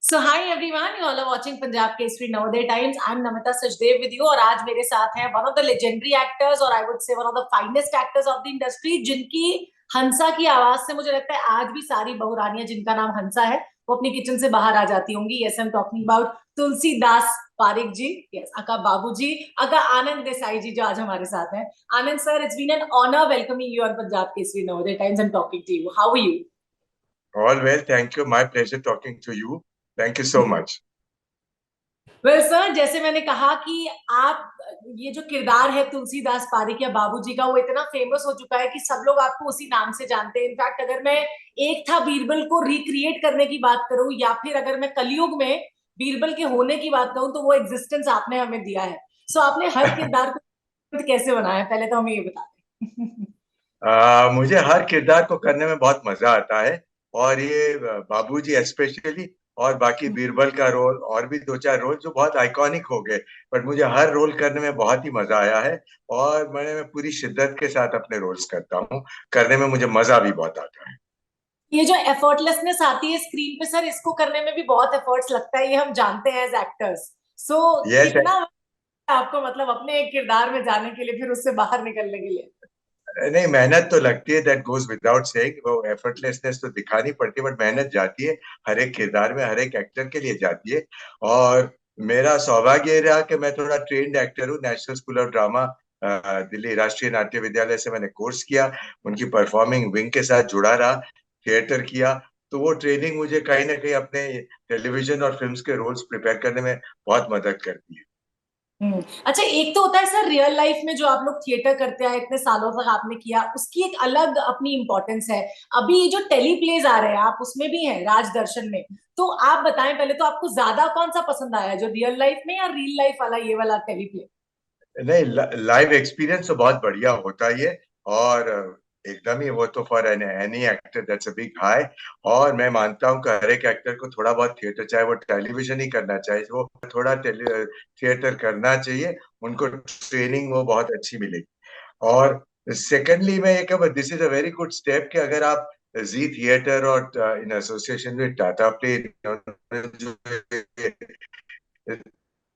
So hi everyone, you all are watching Punjab Kesari Navodaya Times. I'm Namita Sachdev with you और आज मेरे साथ हैं one of the legendary actors और I would say one of the finest actors of the industry जिनकी हंसा की आवाज से मुझे लगता है आज भी सारी बहुरानियां जिनका नाम हंसा है वो अपनी किचन से बाहर आ जाती होंगी. Yes, I'm talking about Tulsidas Pareek ji. Yes, अका बाबू जी, अका आनंद देसाई जी जो आज हमारे साथ हैं. Anand sir, it's been an honor welcoming you on Punjab Kesari Navodaya Times and talking to you. How are you? All well, thank you. My pleasure talking to you. Thank you so much. Well sir, जैसे मैंने कहा कि आप ये जो किरदार है तुलसीदास पारिक या बाबूजी का वो इतना फेमस हो चुका है कि सब लोग आपको उसी नाम से जानते हैं. इनफैक्ट अगर मैं एक था बीरबल को रिक्रिएट करने की बात करूं या फिर अगर मैं कलयुग में बीरबल के होने की बात करूं तो वो एग्जिस्टेंस आपने हमें दिया है. सो आपने हर किरदार को कैसे बनाया, पहले तो हमें ये बता दें. मुझे हर किरदार को करने में बहुत मजा आता है और ये बाबूजी स्पेशली और बाकी बीरबल का रोल और भी दो चार रोल जो बहुत आइकॉनिक हो गए. बट मुझे हर रोल करने में बहुत ही मजा आया है और मैं पूरी शिद्दत के साथ अपने रोल्स करता हूँ. करने में मुझे मजा भी बहुत आता है. ये जो एफर्टलेसनेस आती है स्क्रीन पे सर, इसको करने में भी बहुत एफर्ट्स लगता है, ये हम जानते हैं एज एक्टर्स. So yes. कितना आपको मतलब अपने एक किरदार में जाने के लिए फिर उससे बाहर निकलने के लिए? नहीं, मेहनत तो लगती है. That goes without saying. वो एफर्टलेसनेस तो दिखानी पड़ती है बट मेहनत जाती है हर एक किरदार में, हर एक एक्टर के लिए जाती है. और मेरा सौभाग्य ये रहा कि मैं थोड़ा ट्रेन्ड एक्टर हूँ. National school of drama Delhi राष्ट्रीय नाट्य विद्यालय से मैंने कोर्स किया. उनकी परफॉर्मिंग विंग के साथ जुड़ा रहा, थिएटर किया. तो वो ट्रेनिंग मुझे कहीं ना कहीं अपने टेलीविजन और फिल्म्स के रोल्स प्रिपेयर करने में बहुत मदद करती है. अच्छा, एक तो होता है सर रियल लाइफ में जो आप लोग थिएटर करते हैं, इतने सालों तक आपने किया, उसकी एक अलग अपनी इंपॉर्टेंस है. अभी जो टेली प्लेज आ रहे हैं आप उसमें भी हैं राज दर्शन में. तो आप बताएं पहले तो आपको ज्यादा कौन सा पसंद आया, जो रियल लाइफ में या रियल लाइफ वाला ये वाला टेली प्ले? नहीं, लाइव एक्सपीरियंस तो बहुत बढ़िया होता ही है. और एकदम ही वो तो for any actor that's a big high. और मैं मानता हूँ कि हर एक एक्टर को थोड़ा बहुत थिएटर, चाहे वो टेलीविजन ही करना चाहे, वो थोड़ा थिएटर करना चाहिए. उनको ट्रेनिंग वो बहुत अच्छी मिलेगी. और सेकेंडली मैं ये कहूँ this is a very good step कि अगर आप जी थिएटर और in association with Tata play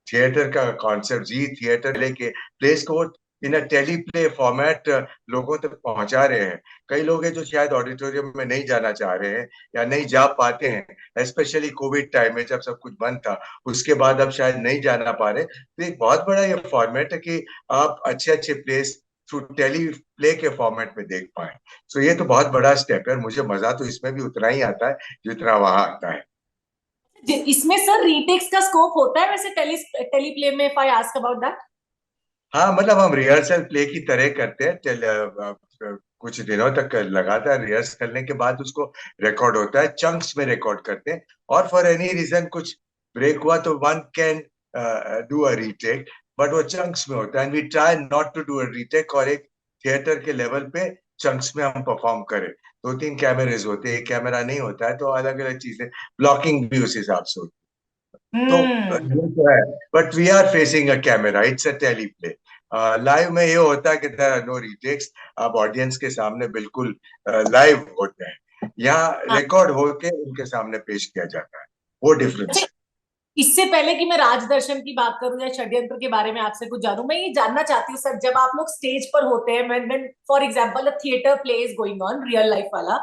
theatre का कॉन्सेप्ट, जी थिएटर लेके प्लेस को इन अ टेली प्ले फॉर्मेट लोगों तक पहुंचा रहे हैं. कई लोग हैं जो शायद ऑडिटोरियम में नहीं जाना चाह रहे हैं या नहीं जा पाते हैं, स्पेशली कोविड टाइम में जब सब कुछ बंद था. उसके बाद अब शायद नहीं जाना पा रहे. तो एक बहुत बड़ा ये फॉर्मेट है कि आप अच्छे अच्छे प्लेस थ्रू टेली प्ले के फॉर्मेट में देख पाए. सो ये तो बहुत बड़ा स्टेप है. मुझे मजा तो इसमें भी उतना ही आता है जितना वहां आता है. इसमें सर रीटेक्स का स्कोप होता है वैसे टेली प्ले में, if I ask about that? हाँ, मतलब हम रिहर्सल प्ले की तरह करते हैं. कुछ दिनों तक लगातार रिहर्स करने के बाद उसको रिकॉर्ड होता है, चंक्स में रिकॉर्ड करते हैं. और फॉर एनी रीजन कुछ ब्रेक हुआ तो one can do a retake. But वो चंक्स में होता है and we try not to do a retake. और एक थिएटर के लेवल पे चंक्स में हम परफॉर्म करें. दो तीन कैमरेज होते हैं, एक कैमरा नहीं होता है, तो अलग अलग चीजें, ब्लॉकिंग भी उस हिसाब से होती है. तो हम्म. ये तो है. But we are facing a camera, it's a teleplay. Live में ये होता है कि देयर आर नो रीटेक्स. आप ऑडियंस के सामने बिल्कुल लाइव होते हैं. यहाँ रिकॉर्ड होके उनके सामने पेश किया जाता है. वो डिफरेंस अच्छा, है. इससे पहले कि मैं राजदर्शन की बात करूं या षड्यंत्र के बारे में आपसे कुछ जानूं, मैं ये जानना चाहती हूँ सर, जब आप लोग स्टेज पर होते हैं, when for example a theatre play is going on real life वाला,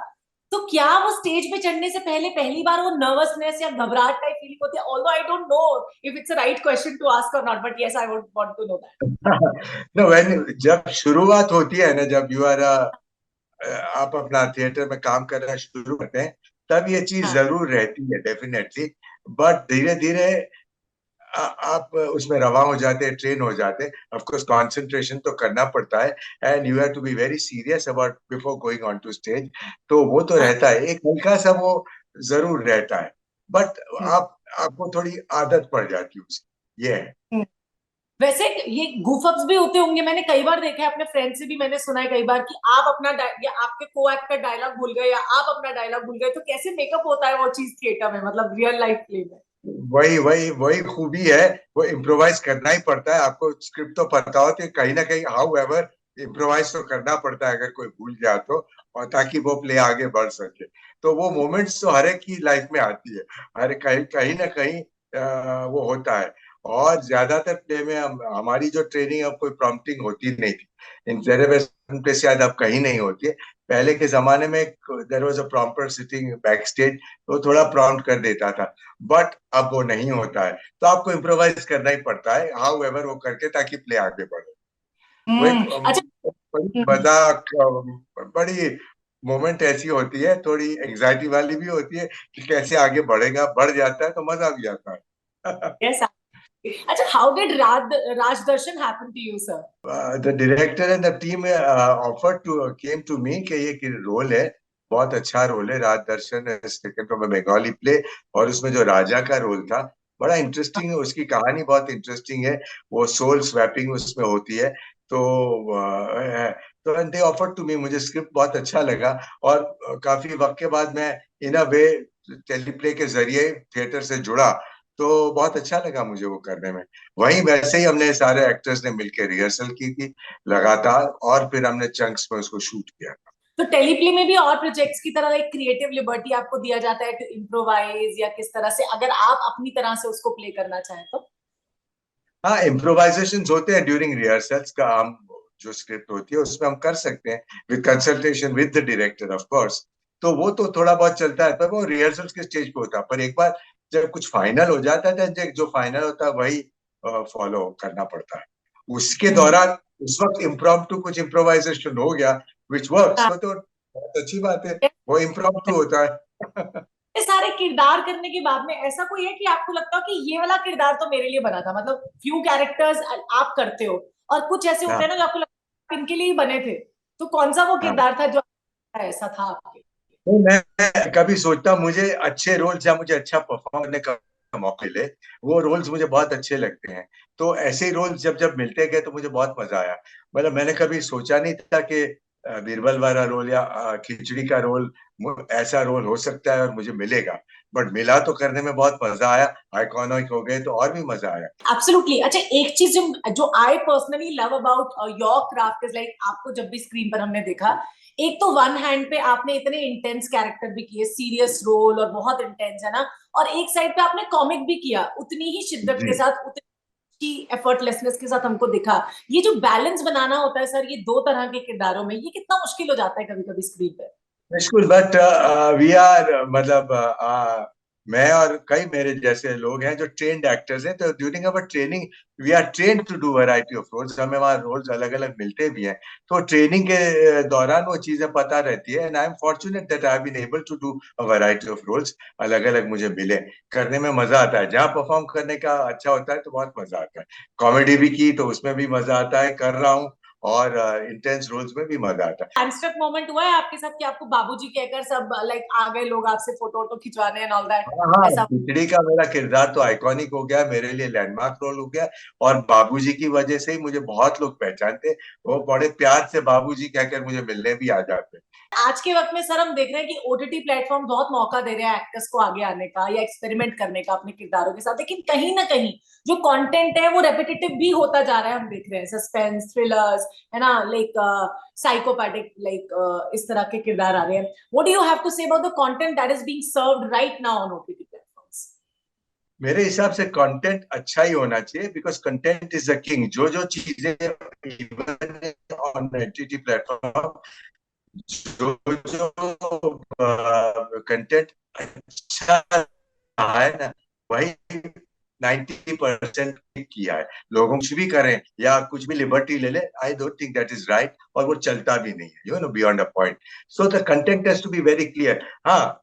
तो क्या वो स्टेज पे चढ़ने से पहले पहली बार वो नर्वसनेस या घबराहट टाइप फीलिंग होती है? Although I don't know if it's a right question to ask और not, but yes I would want to know that. No, when जब शुरुआत होती है ना, जब यू आर आप अपना थिएटर में काम करना शुरू करते हैं, तब ये चीज हाँ. जरूर रहती है डेफिनेटली. बट धीरे धीरे आप उसमें रवा हो जाते हैं, ट्रेन हो जाते हैं. ऑफ कोर्स कंसंट्रेशन तो करना पड़ता है and you have to be very serious about before going on to stage. तो वो तो हाँ. रहता है, एक हल्का सा वो जरूर रहता है. बट हम्म. आपको थोड़ी आदत पड़ जाती है उसकी. ये है. हम्म. वैसे ये गूफअप्स भी होते होंगे, मैंने कई बार देखा है, अपने फ्रेंड से भी मैंने सुना है कई बार कि आप अपना या आपके को एक्टर डायलॉग भूल गए या आप अपना डायलॉग भूल गए, तो कैसे मेकअप होता है वो चीज थिएटर में, मतलब रियल लाइफ प्ले में? वही वही वही खूबी है. वो इम्प्रोवाइज करना ही पड़ता है. आपको स्क्रिप्ट तो पता हो तो कहीं ना कहीं हाउ एवर इम्प्रोवाइज तो करना पड़ता है अगर कोई भूल गया तो. और ताकि वो प्ले आगे बढ़ सके। तो वो मोमेंट्स तो हर एक की लाइफ में आती है, हर कहीं कहीं ना कहीं वो होता है। और ज्यादातर प्ले में हमारी जो ट्रेनिंग अब कोई प्रॉम्प्टिंग होती नहीं थी, इन तेरे वेस्टर्न प्ले शायद अब कहीं नहीं होती है। पहले के जमाने में there was a prompter sitting backstage, तो थोड़ा प्रॉम्प्ट कर देता था, बट अब वो नहीं होता है। तो आपको इम्प्रोवाइज करना ही पड़ता है हाउ एवर वो करके, ताकि प्ले आगे बढ़े। वो एक अच्छा। बड़ी मजाक बड़ी मोमेंट ऐसी होती है, थोड़ी एंग्जाइटी वाली भी होती है कि कैसे आगे बढ़ेगा, बढ़ जाता है तो मजा भी आता है। यस। अच्छा, how did Raj Darshan happen to you sir? The director and the team offer to came to me कि ये रोल है, बहुत अच्छा रोल है, Raj Darshan taken from a Bengali play. और उसमें जो राजा का रोल था बड़ा इंटरेस्टिंग है, उसकी कहानी बहुत इंटरेस्टिंग है, वो सोल स्वैपिंग उसमें होती है। तो तो दे ऑफर टू मी, मुझे स्क्रिप्ट बहुत अच्छा लगा। और काफी वक्त के बाद मैं इन अ वे टेलीप्ले के जरिए थिएटर से जुड़ा, तो बहुत अच्छा लगा मुझे वो करने में। वहीं वैसे ही हमने सारे एक्टर्स ने मिलकर रिहर्सल की थी लगातार, और फिर हमने चंक्स में उसको शूट किया। तो टेलीप्ले में भी और प्रोजेक्ट्स की तरह एक क्रिएटिव लिबर्टी आपको दिया जाता है टू इम्प्रोवाइज, या किस तरह से अगर आप अपनी तरह से उसको प्ले करना चाहें तो? हाँ, इम्प्रोवाइजेशन होते हैं ड्यूरिंग रिहर्सल्स का, हम जो स्क्रिप्ट होती है उसमें हम कर सकते हैं with consultation with the director of course. तो वो तो थोड़ा बहुत चलता है, पर वो रिहर्सल्स के स्टेज पे होता है। पर एक बार जब कुछ फाइनल हो जाता है तो जो फाइनल होता है वही फॉलो करना पड़ता है। उसके हम्म। दौरान उस वक्त इम्प्रॉम्प्टू कुछ इम्प्रोवाइजेशन हो गया विच वर्क्स, हाँ। तो बहुत अच्छी बात है, वो इम्प्रॉम्प्टू होता है। ये सारे किरदार करने के बाद में ऐसा कोई है कि आपको लगता हो कि ये वाला किरदार तो मेरे लिए बना था? मतलब फ्यू कैरेक्टर्स आप करते हो और कुछ ऐसे होते हाँ, हैं ना जो आपको लगता है इनके लिए ही बने थे, तो कौन सा वो हाँ। किरदार था जो ऐसा था आपके? तो मैं कभी सोचता हूँ मुझे अच्छे रोल्स या मुझे अच्छा परफॉर्म करने का मौका मिले, वो रोल्स मुझे बहुत अच्छे लगते हैं। तो ऐसे ही रोल्स जब जब मिलते गए तो मुझे बहुत मजा आया। मतलब मैंने कभी सोचा नहीं था कि बीरबल वाला रोल या खिचड़ी का रोल, ऐसा रोल हो सकता है और मुझे मिलेगा। बट मिला तो करने में बहुत मजा आया, आइकॉनिक हो गए तो और भी मजा आया। एब्सोल्युटली। अच्छा, एक चीज जो जो I personally love about your craft is like, आपको जब भी स्क्रीन पर हमने देखा, एक तो वन हैंड पे आपने इतने इंटेंस कैरेक्टर भी किए, सीरियस रोल और बहुत इंटेंस है ना, और एक साइड पे आपने कॉमिक भी किया उतनी ही शिद्दत के जी, साथ, उतनी एफर्टलेसनेस के साथ हमको दिखा। ये जो बैलेंस बनाना होता है सर, ये दो तरह के किरदारों में, ये कितना मुश्किल हो जाता है कभी कभी स्क्रीन पे? बिल्कुल। बट वी आर मतलब मैं और कई मेरे जैसे लोग हैं जो ट्रेन्ड एक्टर्स हैं, तो during our training we are trained to do variety of roles, हमें वहाँ रोल्स अलग अलग मिलते भी हैं। तो ट्रेनिंग के दौरान वो चीजें पता रहती है, and I am fortunate that I have been able to do a variety of roles. अलग अलग मुझे मिले, करने में मजा आता है। जहाँ परफॉर्म करने का अच्छा होता है तो बहुत मजा आता है। कॉमेडी भी की तो उसमें भी मजा आता है, कर रहा हूँ, और इंटेंस रोल्स में भी मजा आता है। हैंडस्टक मोमेंट हुआ है आपके साथ कि आपको बाबूजी कहकर सब लाइक आ गए लोग आपसे फोटो वोटो खिंचवाने एंड ऑल दैट? हाँ, हाँ, ऐसा? खिचड़ी का मेरा किरदार तो आइकॉनिक हो गया, मेरे लिए लैंडमार्क रोल हो गया। और बाबूजी की वजह से ही मुझे बहुत लोग पहचानते, वो बड़े प्यार से बाबूजी कहकर मुझे मिलने भी आ जाते। आज के वक्त में सर हम देख रहे हैं कि ओटीटी प्लेटफॉर्म बहुत मौका दे रहे हैं एक्टर्स को आगे आने का या एक्सपेरिमेंट करने का अपने किरदारों के साथ, लेकिन कहीं ना कहीं जो कंटेंट है वो रेपिटेटिव भी होता जा रहा है। हम देख रहे हैं सस्पेंस थ्रिलर्स, है ना, लाइक साइकोपैथिक, लाइक इस तरह के किरदार आ रहे हैं। What do you have to say about the content that is being served right now on OTT platforms? मेरे हिसाब से कंटेंट अच्छा ही होना चाहिए, because content is the king. जो जो चीजें ऑन ओटीटी प्लेटफॉर्म, जो जो कंटेंट अच्छा है ना, वही 90% किया है। लोगों कुछ भी करें या कुछ भी लिबर्टी ले ले, I don't think that is right, और वो चलता भी नहीं है, you know, beyond a point. So the content has to be very clear. हाँ,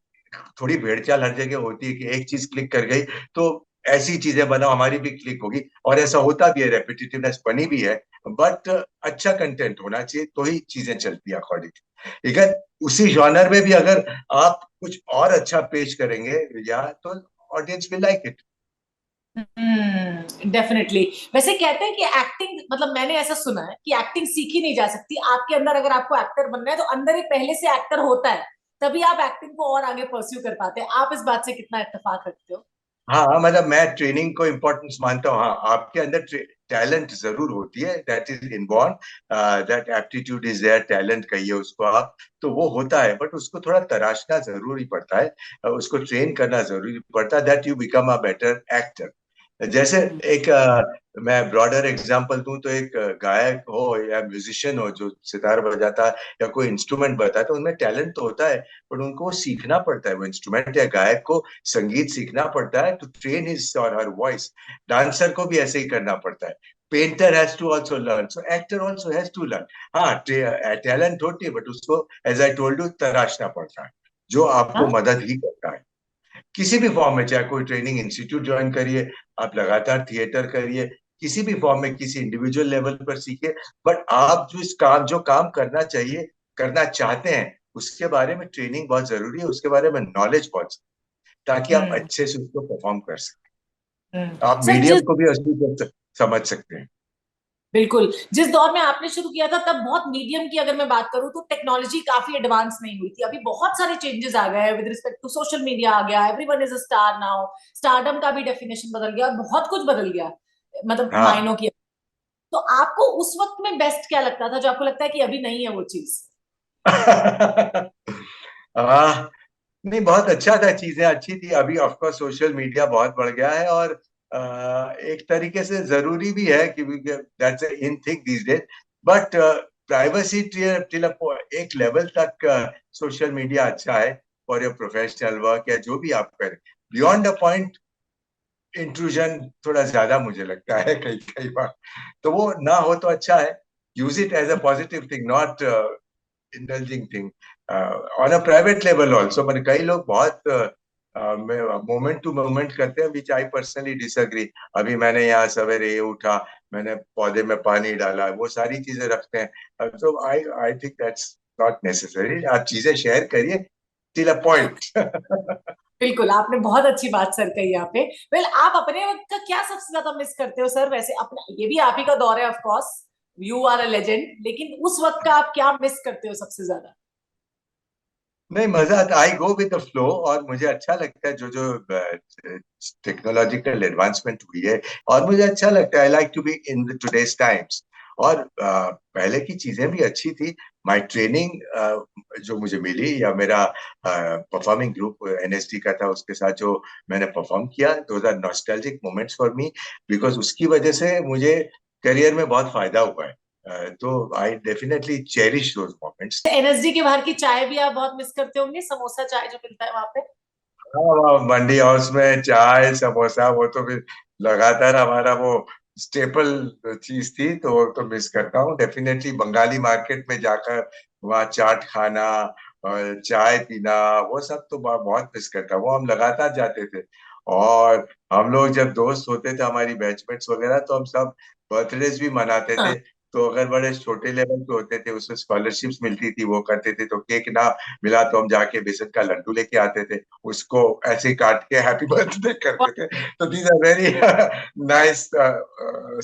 थोड़ी भेड़चाल हर जगह होती है कि एक चीज क्लिक कर गई तो ऐसी चीजें बनाओ हमारी भी क्लिक होगी, और ऐसा होता भी है, रेपिटेटिवनेस बनी भी है। बट अच्छा कंटेंट होना चाहिए तो ही चीजें चलती है अकॉर्डिंग। ठीक है, उसी जॉनर में भी अगर आप कुछ और अच्छा पेश करेंगे या तो audience will like it. Definitely. वैसे कहते हैं कि एक्टिंग, मतलब मैंने ऐसा सुना है कि एक्टिंग सीखी नहीं जा सकती। आपके अंदर अगर आपको एक्टर बनना है तो अंदर एक पहले से एक्टर होता है, तभी आप एक्टिंग को और आगे परस्यू कर पाते हैं। आप इस बात से कितना इत्तेफाक रखते हो? हाँ मतलब मैं ट्रेनिंग को इम्पोर्टेंस मानता हूँ। हाँ, आपके अंदर टैलेंट जरूर होती है, that is inborn, that aptitude is there, talent कहिए उसको आप, तो वो होता है, बट उसको थोड़ा तराशना जरूरी पड़ता है, उसको ट्रेन करना जरूरी पड़ता है, that you become a better actor. जैसे हम्म। एक मैं ब्रॉडर एग्जांपल दूं तो एक गायक हो या म्यूजिशियन हो जो सितार बजाता है या कोई इंस्ट्रूमेंट बजाता है, तो उनमें टैलेंट तो होता है, पर उनको वो सीखना पड़ता है, वो इंस्ट्रूमेंट या गायक को संगीत सीखना पड़ता है टू ट्रेन हिज और हर वॉइस। डांसर को भी ऐसे ही करना पड़ता है। Painter has to also learn, so actor also has to learn. हाँ, टैलेंट होती है, बट उसको एज आई टोल्ड यू तराशना पड़ता है, जो आपको हाँ। मदद ही करता है किसी भी फॉर्म में। चाहे कोई ट्रेनिंग इंस्टीट्यूट ज्वाइन करिए, आप लगातार थिएटर करिए, किसी भी फॉर्म में किसी इंडिविजुअल लेवल पर सीखिए, बट आप जो काम करना चाहिए, करना चाहते हैं, उसके बारे में ट्रेनिंग बहुत जरूरी है, उसके बारे में नॉलेज बहुत, ताकि आप हम्म। अच्छे से उसको परफॉर्म कर सकें, आप सर, मीडियम को भी असली समझ सकते हैं। बिल्कुल जिस दौर में आपने शुरू किया था तब बहुत मीडियम की अगर मैं बात करूं तो टेक्नोलॉजी काफी एडवांस नहीं हुई थी। अभी बहुत सारे चेंजेस आ गए हैं with respect to social media, आ गया everyone is a star now, stardom का भी डेफिनेशन बदल गया और बहुत कुछ बदल गया, मतलब हाँ। मायनों की। तो आपको उस वक्त में बेस्ट क्या लगता था जो आपको लगता है कि अभी नहीं है वो चीज? हाँ, नहीं बहुत अच्छा था, चीजें अच्छी थी। अभी ऑफ कोर्स सोशल मीडिया बहुत बढ़ गया है, और एक तरीके से जरूरी भी है कि that's in thing these days, but privacy till एक लेवल तक सोशल मीडिया अच्छा है फॉर योर प्रोफेशनल वर्क या जो भी आप करें। बियॉन्ड अ पॉइंट इंट्रूजन थोड़ा ज्यादा मुझे लगता है कई कई बार, तो वो ना हो तो अच्छा है। Use it as a positive thing, not indulging thing on a private level also। मैंने कई लोग बहुत मोमेंट टू मोमेंट करते हैं, विच आई पर्सनली डिसएग्री। अभी मैंने यहाँ सवेरे ये उठा, मैंने पौधे में पानी डाला, वो सारी चीजें रखते हैं, तो I I think that's not necessary. आप चीजें शेयर करिए टिल अ पॉइंट। बिल्कुल, आपने बहुत अच्छी बात सर कही यहाँ पे। वेल, आप अपने वक्त का क्या सबसे ज्यादा मिस करते हो सर? वैसे अपना ये भी आप ही का दौर है of course, you are a legend, लेकिन उस वक्त का आप क्या मिस करते हो सबसे ज्यादा? नहीं, मजा आता, आई गो विद द फ्लो, और मुझे अच्छा लगता है जो जो टेक्नोलॉजिकल एडवांसमेंट हुई है, और मुझे अच्छा लगता है, I like to be in today's times. और पहले की चीजें भी अच्छी थी। माय ट्रेनिंग जो मुझे मिली, या मेरा परफॉर्मिंग ग्रुप एनएसडी का था, उसके साथ जो मैंने परफॉर्म किया, those are nostalgic moments for me, because उसकी वजह से मुझे करियर में बहुत फायदा हुआ है। तो I definitely cherish those moments. NSD के बाहर की चाय भी आप बहुत मिस करते होंगे, समोसा चाय जो मिलता है वहां पे। हाँ, मंडी हाउस में चाय समोसा, वो तो फिर लगातार हमारा वो स्टेपल चीज थी, तो वो तो मिस करता हूँ डेफिनेटली। बंगाली मार्केट में जाकर वहाँ चाट खाना और चाय पीना, वो सब तो बहुत मिस करता हूँ। वो हम लगातार जाते थे, और हम लोग जब दोस्त होते थे, हमारी बैचमेट्स वगैरह, तो हम सब बर्थडेज भी मनाते हाँ। थे। तो अगर बड़े छोटे लेवल पे होते थे, उसमें स्कॉलरशिप्स मिलती थी, वो करते थे, तो केक ना मिला तो हम जाके बेसन का लड्डू लेके आते थे, उसको ऐसे ही काट के हैप्पी बर्थडे करते थे। तो these are very nice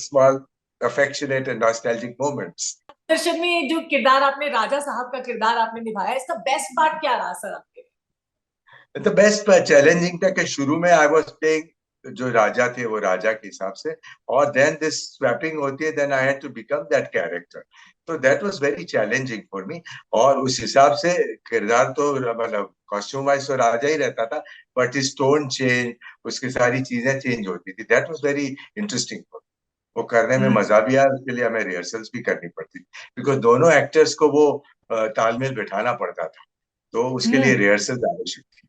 small affectionate and nostalgic moments. Darshan में जो किरदार आपने, राजा साहब का किरदार आपने निभाया, इसका बेस्ट पार्ट क्या रहा सर आपके? द बेस्ट चैलेंजिंग था कि शुरू में आई वाज प्लेइंग जो राजा थे, वो राजा के हिसाब से, और देन दिस स्वैपिंग होती है, then I had to become that character. तो that was very challenging for me, और उस हिसाब से किरदार तो मतलब कॉस्ट्यूम वाइज तो राजा ही रहता था, बट इस टोन चेंज, उसकी सारी चीजें चेंज होती थी। That was very interesting. वो करने में हम्म। मजा भी आया, उसके लिए हमें रिहर्सल्स भी करनी पड़ती, बिकॉज दोनों एक्टर्स को वो तालमेल बिठाना पड़ता था, तो उसके लिए हम्म। रिहर्सल आवश्यक थी।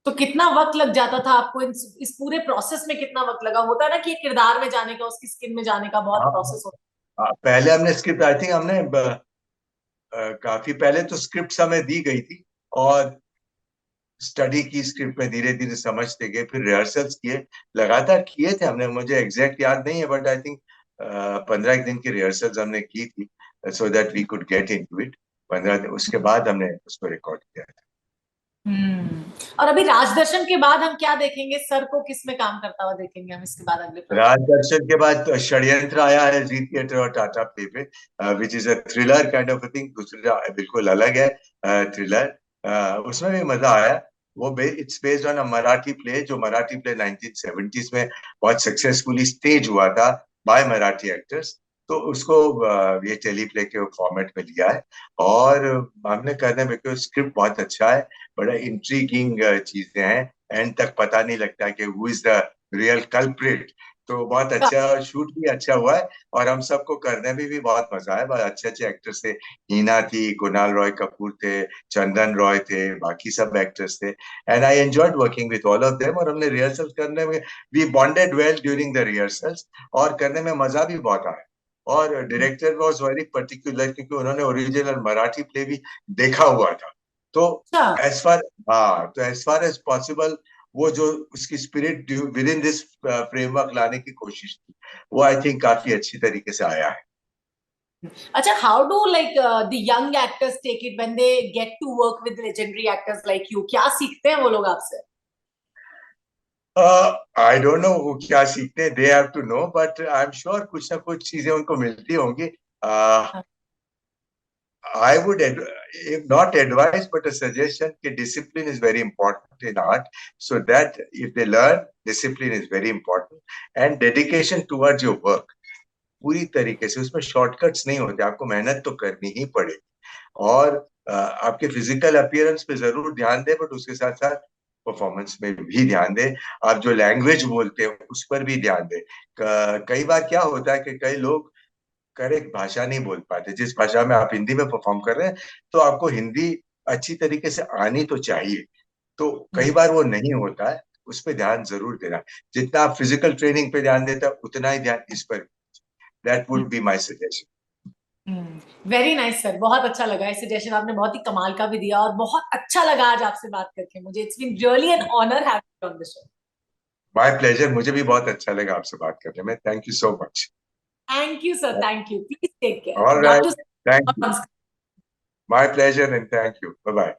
तो कितना वक्त लग जाता था आपको इस पूरे प्रोसेस में? कितना वक्त लगा? होता है ना कि एक किरदार में जाने का, उसकी स्किन में जाने का बहुत हाँ, प्रोसेस होता पहले हमने स्क्रिप्ट, आई थिंक हमने काफी पहले तो स्क्रिप्ट हमें दी गई थी, और स्टडी की स्क्रिप्ट में, धीरे धीरे समझते गए, फिर रिहर्सल्स किए, लगातार किए थे हमने। मुझे एग्जैक्ट याद नहीं है, बट आई थिंक 15 दिन की रिहर्सल्स हमने की थी, so that we could get into इट। 15 दिन उसके बाद हमने उसको रिकॉर्ड किया था। है। और अभी राजदर्शन के बाद हम क्या देखेंगे? सर को किस में काम करता हुआ देखेंगे हम इसके बाद, अगले प्रोजेक्ट? राजदर्शन के बाद तो षड्यंत्र आया है जी थिएटर और टाटा प्ले पे, which is a thriller kind of thing, दूसरा बिल्कुल अलग है थ्रिलर। उसमें भी मजा आया। वो it's based on a Marathi play, जो मराठी प्ले 1970s में बहुत सक्सेसफुली स्टेज हुआ था बाय मराठी एक्टर्स। तो उसको ये टेली प्ले के फॉर्मेट में लिया है, और हमने करने में, क्योंकि स्क्रिप्ट बहुत अच्छा है, बड़ा इंट्रीगिंग चीजें हैं, एंड तक पता नहीं लगता कि who is the real culprit. तो बहुत अच्छा, शूट भी अच्छा हुआ है, और हम सबको करने में भी बहुत मजा आया। बहुत अच्छे अच्छे एक्टर्स थे, हीना थी, कुणाल रॉय कपूर थे, चंदन रॉय थे, बाकी सब एक्टर्स थे, and I enjoyed working with all of them. और हमने रिहर्सल करने में, we bonded well during the rehearsals, और करने में मजा भी बहुत आया। और डायरेक्टर वाज वेरी पर्टिकुलर, क्योंकि उन्होंने ओरिजिनल मराठी प्ले भी देखा हुआ था। तो अच्छा। एज फार हाँ, तो एज फार एज पॉसिबल वो जो उसकी spirit with in this framework लाने की कोशिश थी, वो आई थिंक काफी अच्छी तरीके से आया है। अच्छा, how do like the young actors take it when they get to work with legendary actors like you? क्या सीखते हैं वो लोग आपसे? आई डोंट नो वो क्या सीखते हैं, they have to know, but I am sure कुछ ना कुछ चीजें उनको मिलती होंगी। I would, if not advise, but a suggestion कि discipline is very important in art. So that if they learn, discipline is very important, and dedication towards your work. पूरी तरीके से, उसमें शॉर्टकट्स नहीं होते, आपको मेहनत तो करनी ही पड़ेगी। और आपके फिजिकल अपीयरेंस पे जरूर ध्यान दें, बट उसके साथ साथ परफॉर्मेंस में भी ध्यान दें। आप जो लैंग्वेज बोलते हैं उस पर भी ध्यान दें। कई बार क्या होता है कि कई लोग करेक्ट भाषा नहीं बोल पाते, जिस भाषा में आप हिंदी में परफॉर्म कर रहे हैं, तो आपको हिंदी अच्छी तरीके से आनी तो चाहिए। तो कई बार वो नहीं होता है, उस पर ध्यान जरूर देना। जितना आप फिजिकल ट्रेनिंग पे ध्यान देते हैं, उतना ही ध्यान इस पर। That would be my suggestion. Very nice sir, बहुत अच्छा लगा। ये सजेशन आपने बहुत ही कमाल का भी दिया, और बहुत अच्छा लगा आज आपसे बात करके मुझे। It's been really an honour having you on the show. My pleasure, मुझे भी बहुत अच्छा लगा आपसे बात करने में। Thank you so much. Thank you sir, thank you. Please take care, all not right, to thank you. My pleasure and thank you. Bye bye.